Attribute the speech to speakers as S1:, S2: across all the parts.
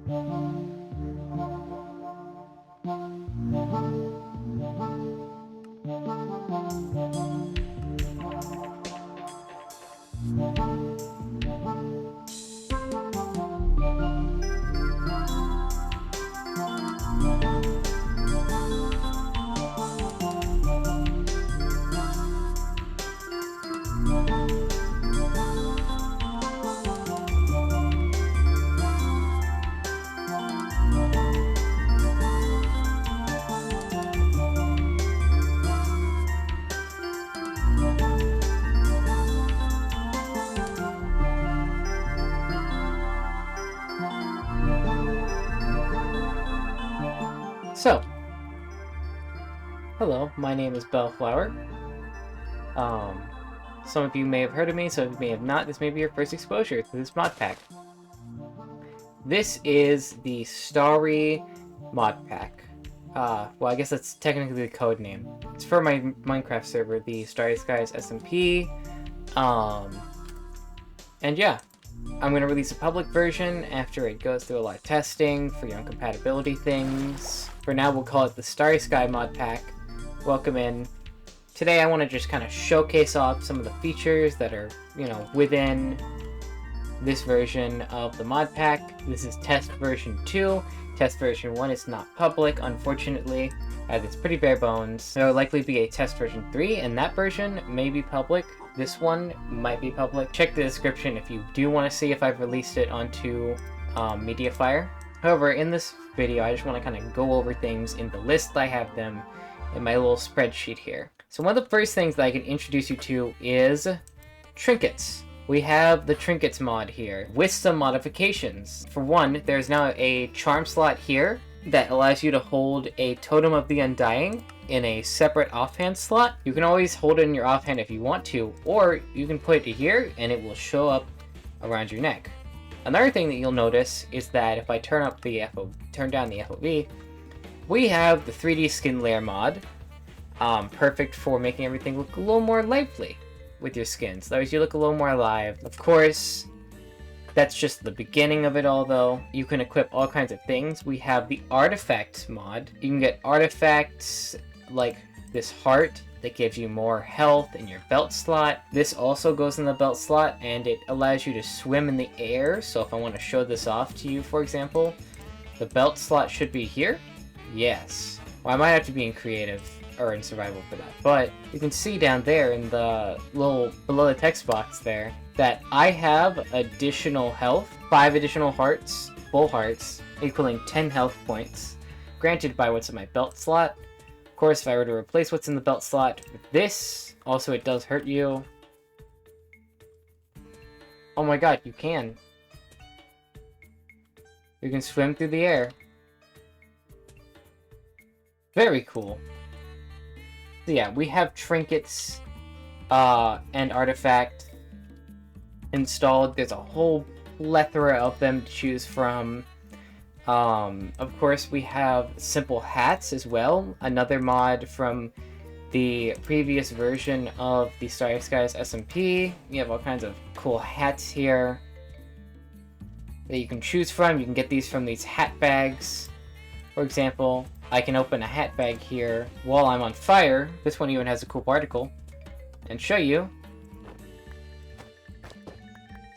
S1: So, hello, my name is Bellflower. Some of you may have heard of me, some of you may have not. This may be your first exposure to this mod pack. This is the Starry mod pack. Well, I guess that's technically the code name. It's for my Minecraft server, the Starry Skies SMP. And yeah, I'm going to release a public version after it goes through a lot of testing for your own compatibility things. For now, we'll call it the Starry Sky mod pack. Welcome in. Today, I want to just kind of showcase off some of the features that are, within this version of the mod pack. This is test version 2. Test version 1 is not public, unfortunately, as it's pretty bare bones. There will likely be a test version 3, and that version may be public. This one might be public. Check the description if you do want to see if I've released it onto Mediafire. However, in this video, I just want to kind of go over things in the list I have them in my little spreadsheet here. So one of the first things that I can introduce you to is trinkets. We have the trinkets mod here with some modifications. For one, there's now a charm slot here that allows you to hold a Totem of the Undying in a separate offhand slot. You can always hold it in your offhand if you want to, or you can put it here and it will show up around your neck. Another thing that you'll notice is that if I turn down the FOV, we have the 3D skin layer mod, perfect for making everything look a little more lively with your skins. That way you look a little more alive. Of course, that's just the beginning of it all, though. You can equip all kinds of things. We have the artifact mod. You can get artifacts like this heart that gives you more health in your belt slot. This also goes in the belt slot, and it allows you to swim in the air. So if I want to show this off to you, for example, the belt slot should be here. Yes. Well, I might have to be in creative or in survival for that. But you can see down there in the little below the text box there that I have additional health, 5 additional hearts, full hearts, equaling 10 health points, granted by what's in my belt slot. Of course, if I were to replace what's in the belt slot with this, also it does hurt you. Oh my god, you can. You can swim through the air. Very cool. So yeah, we have trinkets and artifact installed. There's a whole plethora of them to choose from. Of course, we have simple hats as well, another mod from the previous version of the Starry Skies SMP. You have all kinds of cool hats here that you can choose from. You can get these from these hat bags. For example, I can open a hat bag here while I'm on fire. This one even has a cool particle. And show you.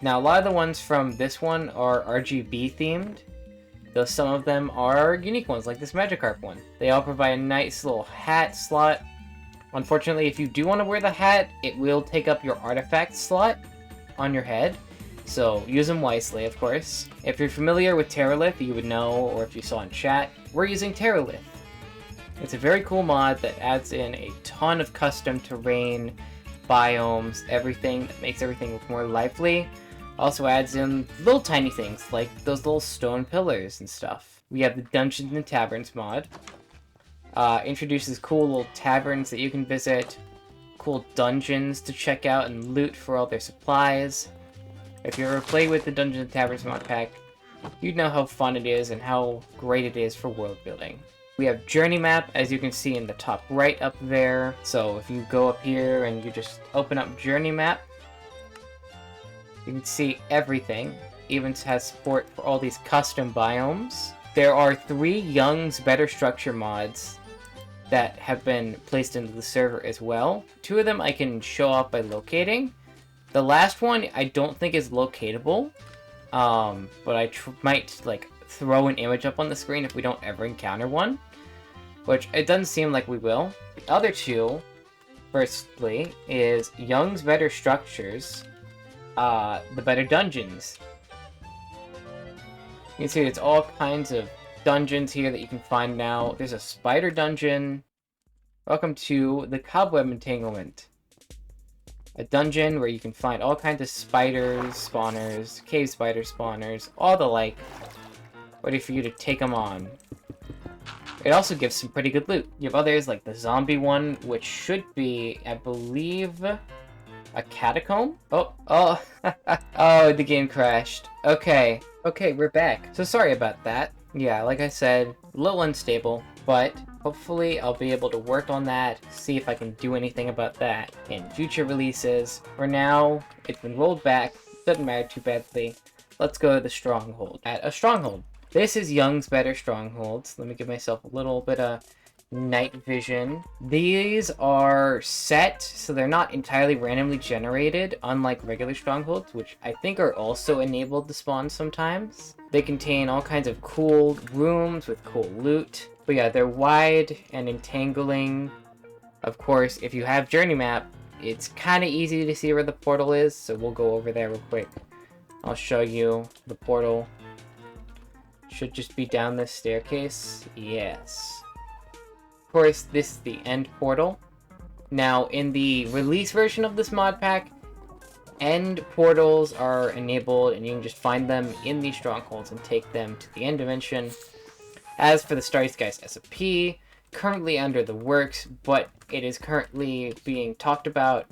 S1: Now, a lot of the ones from this one are RGB themed, though some of them are unique ones, like this Magikarp one. They all provide a nice little hat slot. Unfortunately, if you do want to wear the hat, it will take up your artifact slot on your head, so use them wisely, of course. If you're familiar with Terralith, you would know, or if you saw in chat, we're using Terralith. It's a very cool mod that adds in a ton of custom terrain, biomes, everything that makes everything look more lively. Also adds in little tiny things like those little stone pillars and stuff. We have the Dungeons and Taverns mod. Introduces cool little taverns that you can visit, cool dungeons to check out and loot for all their supplies. If you ever played with the Dungeons and Taverns mod pack, you'd know how fun it is and how great it is for world building. We have Journey Map, as you can see in the top right up there. So if you go up here and you just open up Journey Map, you can see everything. even has support for all these custom biomes. There are 3 Young's Better Structure mods that have been placed into the server as well. 2 of them I can show off by locating. The last one I don't think is locatable, but I might like throw an image up on the screen if we don't ever encounter one, which it doesn't seem like we will. The other 2, firstly, is Young's Better Structures, the Better Dungeons. You can see it's all kinds of dungeons here that you can find now. There's a spider dungeon. Welcome to the Cobweb Entanglement. A dungeon where you can find all kinds of spiders, spawners, cave spider spawners, all the like, ready for you to take them on. It also gives some pretty good loot. You have others like the zombie one, which should be, I believe, a catacomb? Oh, oh, the game crashed. Okay, we're back. So sorry about that. Yeah, like I said, a little unstable, but hopefully I'll be able to work on that, see if I can do anything about that in future releases. For now, it's been rolled back, doesn't matter too badly. Let's go to the stronghold. At a stronghold. This is Young's Better Strongholds. Let me give myself a little bit of night vision. These are set, so they're not entirely randomly generated, unlike regular strongholds, which I think are also enabled to spawn sometimes. They contain all kinds of cool rooms with cool loot. But yeah, they're wide and entangling. Of course, if you have Journey Map, it's kind of easy to see where the portal is, so we'll go over there real quick. I'll show you the portal. Should just be down this staircase. Yes. Of course, this is the end portal. Now, in the release version of this mod pack, end portals are enabled, and you can just find them in these strongholds and take them to the end dimension. As for the Starry Skies SMP, currently under the works, but it is currently being talked about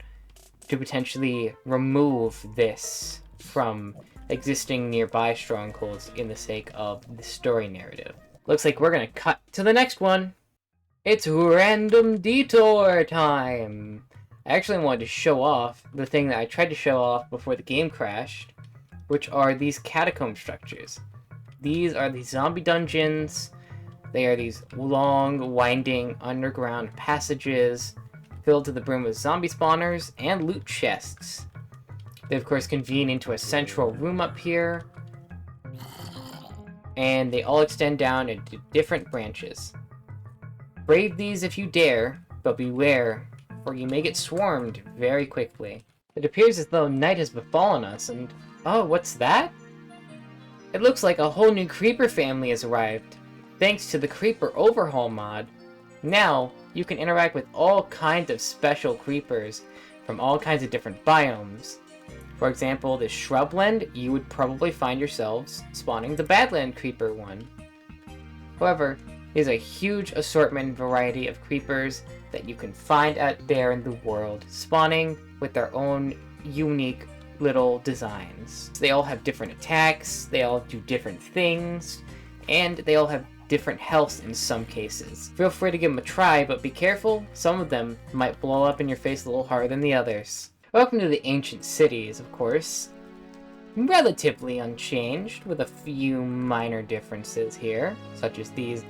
S1: to potentially remove this from existing nearby strongholds in the sake of the story narrative. Looks like we're gonna cut to the next one. It's random detour time! I actually wanted to show off the thing that I tried to show off before the game crashed, which are these catacomb structures. These are the zombie dungeons. They are these long, winding underground passages filled to the brim with zombie spawners and loot chests. They of course convene into a central room up here, and they all extend down into different branches. Brave these if you dare, but beware, for you may get swarmed very quickly. It appears as though night has befallen us, and oh, what's that? It looks like a whole new creeper family has arrived, thanks to the Creeper Overhaul mod. Now, you can interact with all kinds of special creepers from all kinds of different biomes. For example, this Shrubland, you would probably find yourselves spawning the Badland Creeper one. However, there's a huge assortment and variety of creepers that you can find out there in the world, spawning with their own unique little designs. They all have different attacks, they all do different things, and they all have different healths in some cases. Feel free to give them a try, but be careful, some of them might blow up in your face a little harder than the others. Welcome to the Ancient Cities, of course. Relatively unchanged, with a few minor differences here, such as these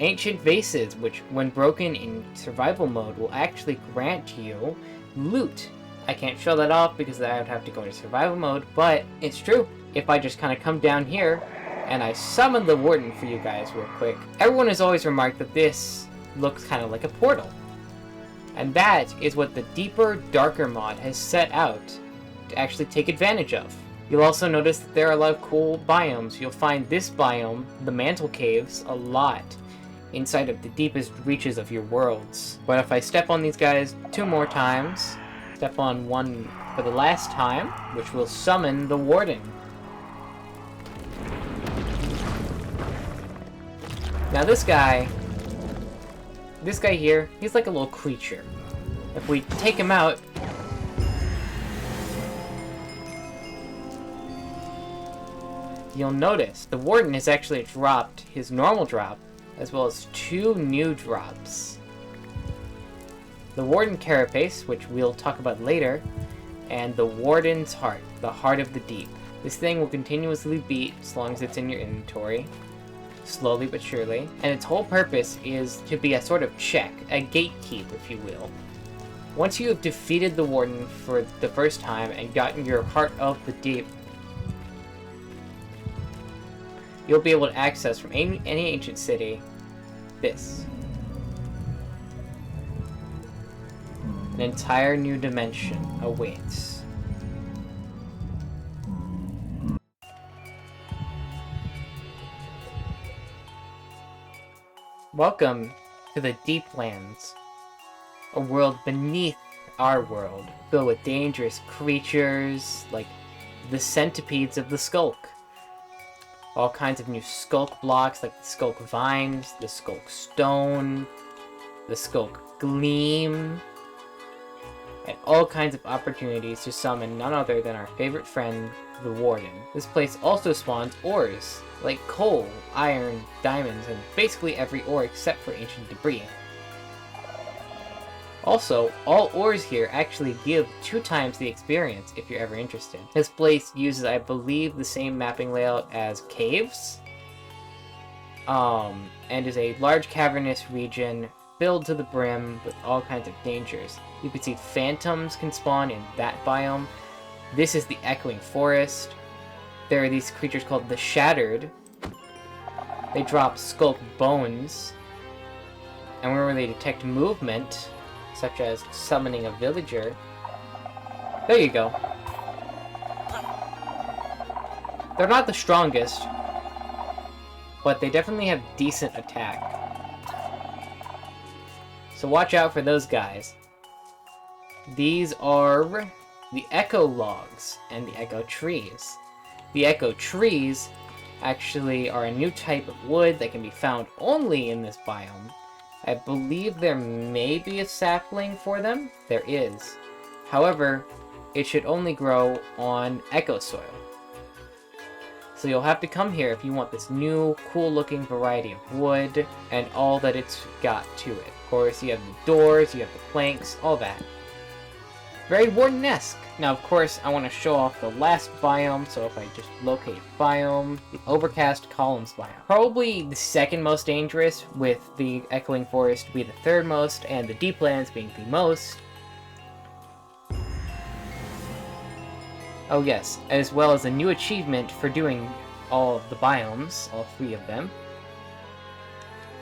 S1: ancient vases, which when broken in survival mode will actually grant you loot. I can't show that off because I would have to go into survival mode, but it's true. If I just kind of come down here, and I summon the Warden for you guys real quick. Everyone has always remarked that this looks kind of like a portal. And that is what the Deeper, Darker mod has set out to actually take advantage of. You'll also notice that there are a lot of cool biomes. You'll find this biome, the Mantle Caves, a lot inside of the deepest reaches of your worlds. But if I step on these guys 2 more times, step on one for the last time, which will summon the Warden. Now this guy here, he's like a little creature. If we take him out, you'll notice the Warden has actually dropped his normal drop, as well as 2 new drops. The Warden Carapace, which we'll talk about later, and the Warden's Heart, the Heart of the Deep. This thing will continuously beat as long as it's in your inventory, slowly but surely, and its whole purpose is to be a sort of check, a gatekeep, if you will. Once you have defeated the Warden for the first time and gotten your Heart of the Deep, you'll be able to access from any ancient city this. An entire new dimension awaits. Welcome to the Deeplands, a world beneath our world, filled with dangerous creatures like the centipedes of the Skulk. All kinds of new Skulk blocks like the Skulk Vines, the Skulk Stone, the Skulk Gleam, and all kinds of opportunities to summon none other than our favorite friend, the Warden. This place also spawns ores, like coal, iron, diamonds, and basically every ore except for ancient debris. Also, all ores here actually give 2 times the experience if you're ever interested. This place uses, I believe, the same mapping layout as Caves, and is a large cavernous region filled to the brim with all kinds of dangers. You can see phantoms can spawn in that biome. This is the Echoing Forest. There are these creatures called the Shattered. They drop Skulk Bones, and whenever they detect movement, such as summoning a villager, there you go. They're not the strongest, but they definitely have decent attack. So watch out for those guys. These are the Echo Logs and the Echo Trees. The Echo Trees actually are a new type of wood that can be found only in this biome. I believe there may be a sapling for them. There is. However, it should only grow on Echo Soil. So you'll have to come here if you want this new, cool-looking variety of wood and all that it's got to it. Of course, you have the doors, you have the planks, all that. Very Warden-esque. Now, of course, I want to show off the last biome, so if I just locate biome, the Overcast Columns biome. Probably the second most dangerous, with the Echoing Forest being the third most, and the Deeplands being the most. Oh yes, as well as a new achievement for doing all of the biomes, all 3 of them.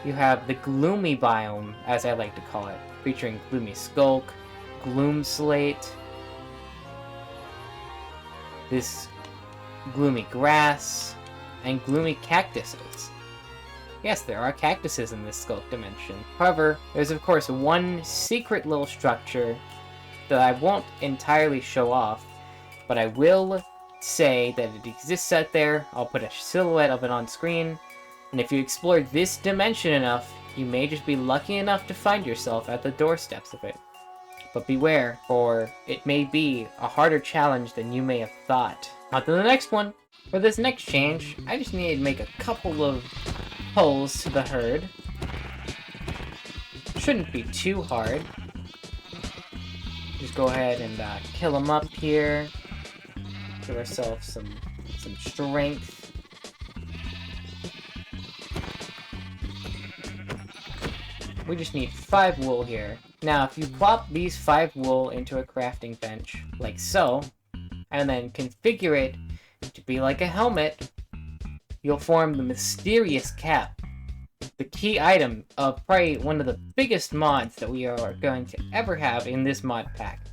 S1: You have the Gloomy biome, as I like to call it, featuring Gloomy Skulk, Gloom Slate, this gloomy grass, and gloomy cactuses. Yes, there are cactuses in this Skulk dimension. However, there's of course one secret little structure that I won't entirely show off, but I will say that it exists out there. I'll put a silhouette of it on screen, and if you explore this dimension enough, you may just be lucky enough to find yourself at the doorsteps of it. But beware, for it may be a harder challenge than you may have thought. On to the next one! For this next change, I just need to make a couple of pulls to the herd. Shouldn't be too hard. Just go ahead and kill them up here. Give ourselves some strength. We just need 5 wool here. Now, if you plop these 5 wool into a crafting bench, like so, and then configure it to be like a helmet, you'll form the mysterious cap. The key item of probably one of the biggest mods that we are going to ever have in this mod pack.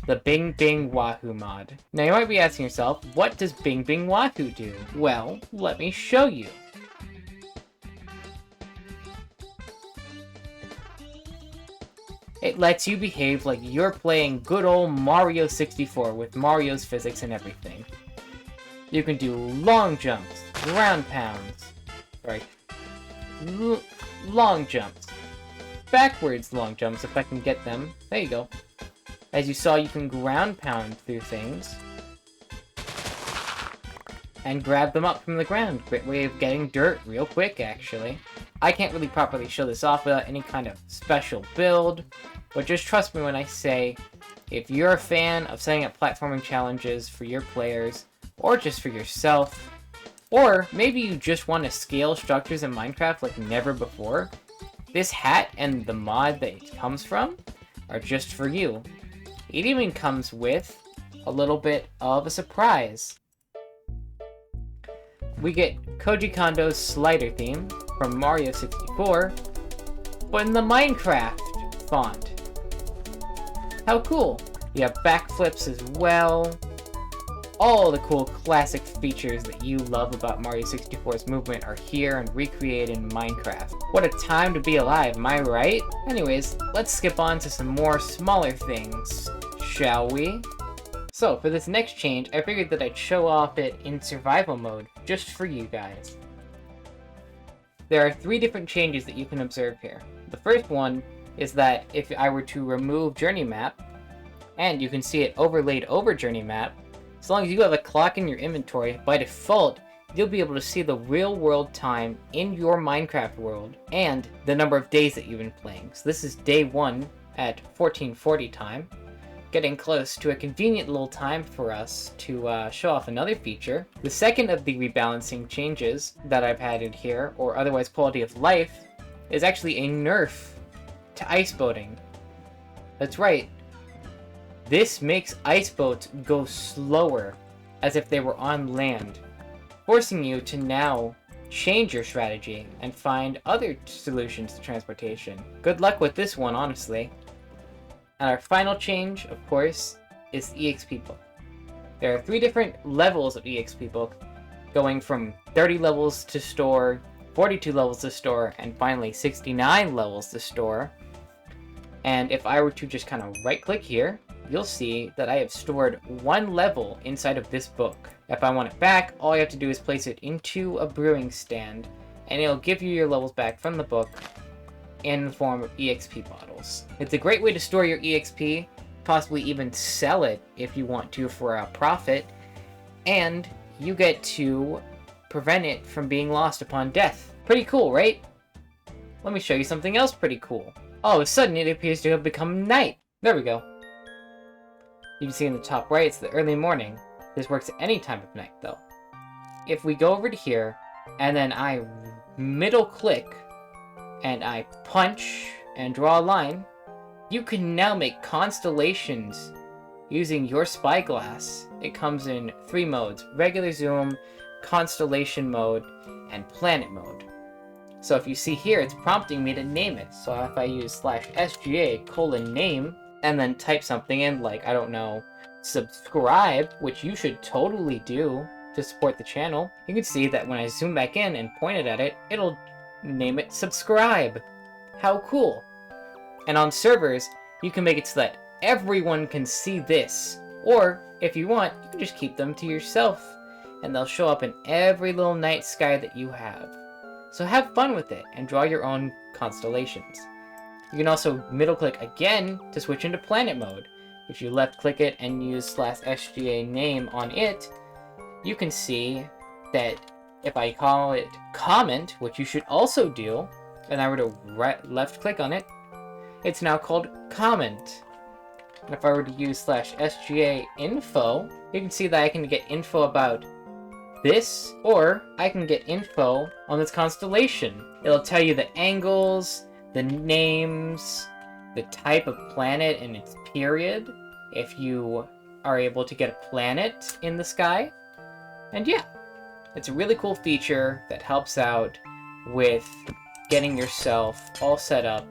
S1: The Bing Bing Wahoo mod. Now you might be asking yourself, what does Bing Bing Wahoo do? Well, let me show you. It lets you behave like you're playing good old Mario 64 with Mario's physics and everything. You can do long jumps, ground pounds, long jumps, backwards long jumps if I can get them. There you go. As you saw, you can ground pound through things and grab them up from the ground. Great way of getting dirt real quick, actually. I can't really properly show this off without any kind of special build, but just trust me when I say, if you're a fan of setting up platforming challenges for your players, or just for yourself, or maybe you just want to scale structures in Minecraft like never before, this hat and the mod that it comes from are just for you. It even comes with a little bit of a surprise. We get Koji Kondo's slider theme from Mario 64, but in the Minecraft font. How cool! You have backflips as well. All the cool classic features that you love about Mario 64's movement are here and recreated in Minecraft. What a time to be alive, am I right? Anyways, let's skip on to some more smaller things, shall we? So, for this next change, I figured that I'd show off it in survival mode, just for you guys. There are 3 different changes that you can observe here. The first one is that if I were to remove Journey Map, and you can see it overlaid over Journey Map, as long as you have a clock in your inventory, by default, you'll be able to see the real world time in your Minecraft world, and the number of days that you've been playing. So this is day 1 at 1440 time, getting close to a convenient little time for us to show off another feature. The second of the rebalancing changes that I've added here, or otherwise quality of life, is actually a nerf to ice boating. That's right. This makes ice boats go slower, as if they were on land, forcing you to now change your strategy and find other solutions to transportation. Good luck with this one, honestly. And our final change, of course, is the EXP book. There are 3 different levels of EXP book, going from 30 levels to store, 42 levels to store, and finally 69 levels to store. And if I were to just kind of right-click here, you'll see that I have stored 1 level inside of this book. If I want it back, all you have to do is place it into a brewing stand, and it'll give you your levels back from the book in the form of EXP bottles. It's a great way to store your EXP, possibly even sell it if you want to for a profit, and you get to prevent it from being lost upon death. Pretty cool, right? Let me show you something else pretty cool. All of a sudden, it appears to have become night. There we go. You can see in the top right, it's the early morning. This works at any time of night, though. If we go over to here, and then I middle click, and I punch and draw a line, you can now make constellations using your spyglass. It comes in 3 modes: regular zoom, constellation mode, and planet mode. So if you see here, it's prompting me to name it. So if I use /SGA:*name, and then type something in like, I don't know, subscribe, which you should totally do to support the channel, you can see that when I zoom back in and point it at it, it'll name it subscribe. How cool. And on servers, you can make it so that everyone can see this. Or, if you want, you can just keep them to yourself, and they'll show up in every little night sky that you have. So have fun with it, and draw your own constellations. You can also middle click again to switch into planet mode. If you left click it and use /SGA:*name on it, you can see that if I call it comment, which you should also do, and I were to left click on it, it's now called comment. And if I were to use /SGA:info, you can see that I can get info about this, or I can get info on this constellation. It'll tell you the angles, the names, the type of planet and its period, if you are able to get a planet in the sky. And yeah, it's a really cool feature that helps out with getting yourself all set up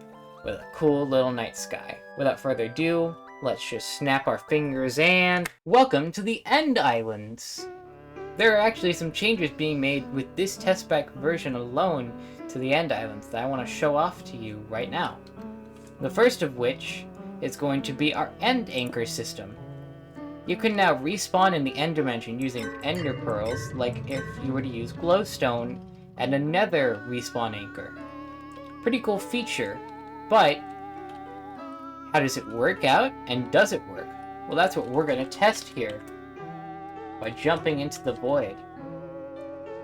S1: with a cool little night sky. Without further ado, let's just snap our fingers and welcome to the End Islands! There are actually some changes being made with this testspec version alone to the End Islands that I want to show off to you right now. The first of which is going to be our End Anchor system. You can now respawn in the End Dimension using Ender Pearls, like if you were to use Glowstone and a Nether respawn anchor. Pretty cool feature, but how does it work out, and does it work? Well, that's what we're going to test here, by jumping into the void.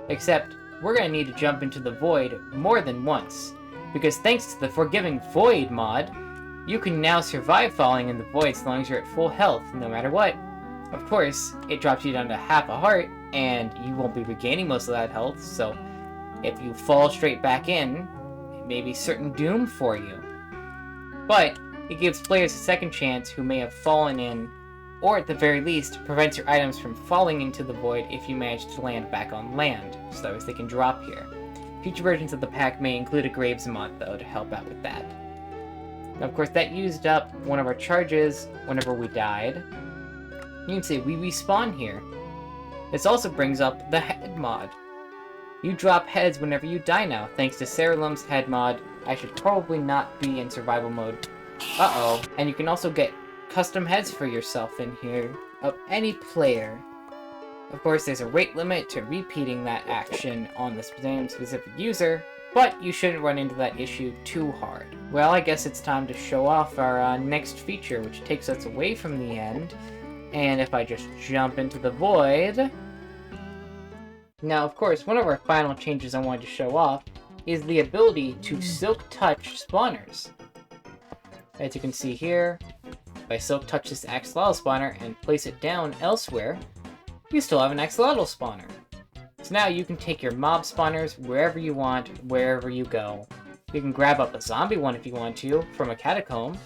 S1: Except, we're going to need to jump into the void more than once, because thanks to the Forgiving Void mod, you can now survive falling in the void as long as you're at full health, no matter what. Of course, it drops you down to half a heart, and you won't be regaining most of that health, so if you fall straight back in, it may be certain doom for you. But it gives players a second chance who may have fallen in, or at the very least, prevents your items from falling into the void if you manage to land back on land, so that they can drop here. Future versions of the pack may include a Graves mod, though, to help out with that. Now, of course, that used up one of our charges whenever we died. You can see we respawn here. This also brings up the head mod. You drop heads whenever you die now, thanks to Saralum's head mod. I should probably not be in survival mode. Uh-oh. And you can also get custom heads for yourself in here, of any player. Of course, there's a rate limit to repeating that action on the same specific user, but you shouldn't run into that issue too hard. Well, I guess it's time to show off our next feature, which takes us away from the end. And if I just jump into the void... Now, of course, one of our final changes I wanted to show off is the ability to Silk Touch spawners. As you can see here, if I Silk Touch this Axolotl spawner and place it down elsewhere, you still have an Axolotl spawner. So now you can take your mob spawners wherever you want, wherever you go. You can grab up a zombie one if you want to, from a catacomb,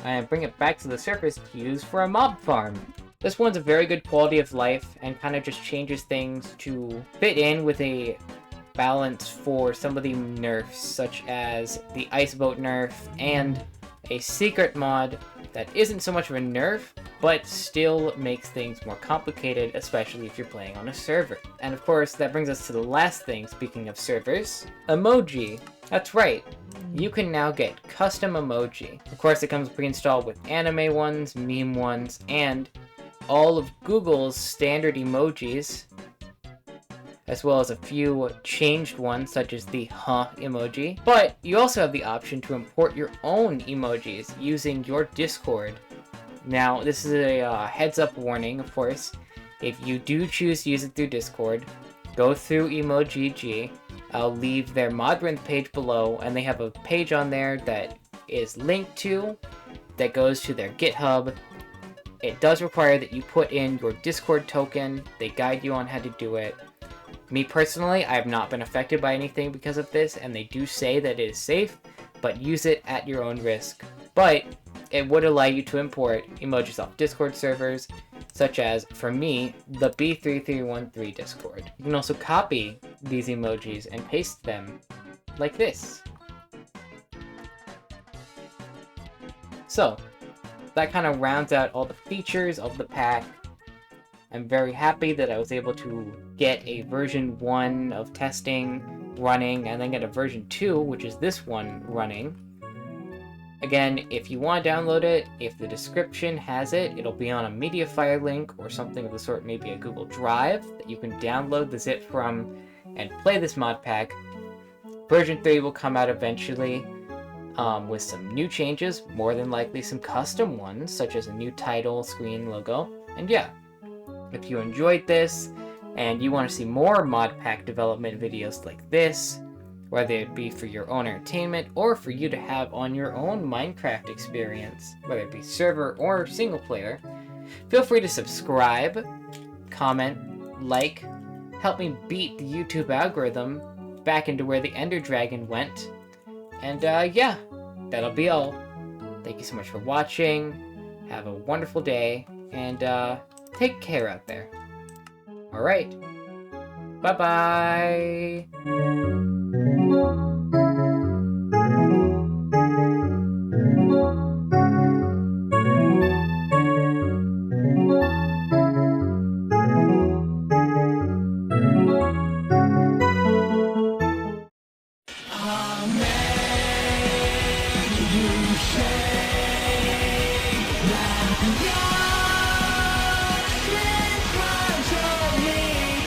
S1: and bring it back to the surface to use for a mob farm. This one's a very good quality of life, and kind of just changes things to fit in with a balance for some of the nerfs, such as the Ice Boat nerf, and a secret mod that isn't so much of a nerf, but still makes things more complicated, especially if you're playing on a server. And of course, that brings us to the last thing, speaking of servers, emoji. That's right, you can now get custom emoji. Of course, it comes pre-installed with anime ones, meme ones, and all of Google's standard emojis, as well as a few changed ones, such as the huh emoji. But you also have the option to import your own emojis using your Discord. Now, this is a heads-up warning, of course. If you do choose to use it through Discord, go through Emojigi. I'll leave their Modrinth page below, and they have a page on there that is linked to, that goes to their GitHub. It does require that you put in your Discord token. They guide you on how to do it. Me personally, I have not been affected by anything because of this, and they do say that it is safe, but use it at your own risk. But it would allow you to import emojis off Discord servers, such as, for me, the B3313 Discord. You can also copy these emojis and paste them like this. So, that kind of rounds out all the features of the pack. I'm very happy that I was able to get a version 1 of testing running, and then get a version 2, which is this one, running. Again, if you want to download it, if the description has it, it'll be on a Mediafire link or something of the sort, maybe a Google Drive, that you can download the zip from and play this mod pack. Version 3 will come out eventually, with some new changes, more than likely some custom ones, such as a new title, screen, logo, and yeah. If you enjoyed this, and you want to see more mod pack development videos like this, whether it be for your own entertainment or for you to have on your own Minecraft experience, whether it be server or single player, feel free to subscribe, comment, like, help me beat the YouTube algorithm back into where the Ender Dragon went, and yeah, that'll be all. Thank you so much for watching, have a wonderful day, and take care out there. Alright, bye-bye!